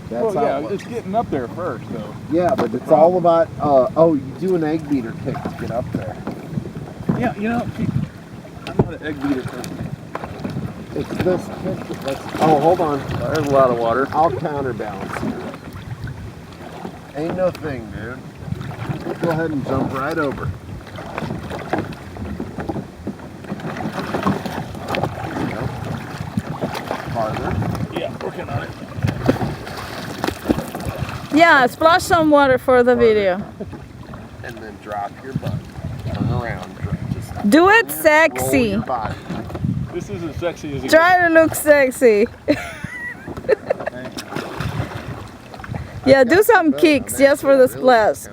That's Well, how yeah, it's getting up there first, though. Yeah, but it's all about, oh, you do an egg beater kick to get up there. Yeah, you know, I'm not an egg beater person. It's this kick that's, oh, hold on. There's a lot of water. I'll counterbalance you. Ain't no thing, dude. Go ahead and jump right over. There you go. Farther. Yeah, working on it. Yeah, splash some water for the video. And then drop your butt. Turn around. Just Do it roll sexy. your body. This is as sexy as it Try to look sexy. Yeah, do some kicks just for the splash.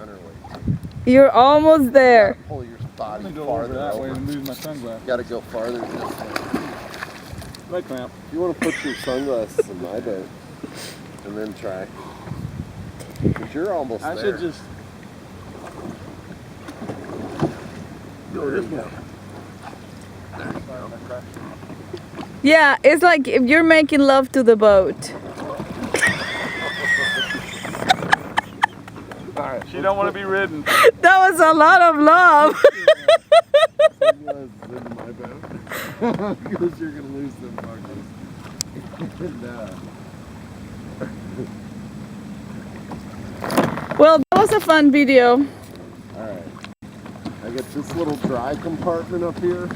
You're almost there. Pull your body I'm gonna go farther over that way over. and lose my sunglasses. Got to go farther this way. Leg cramp. If you want to put your sunglasses in my boat and then try. Because you're almost I there. should just go this way. Yeah, it's like if you're making love to the boat. Alright, She don't want to be ridden. That was a lot of love. sunglasses in my boat. Because you're going to lose them buckles. No. Well, that was a fun video. Alright. I got this little dry compartment up here.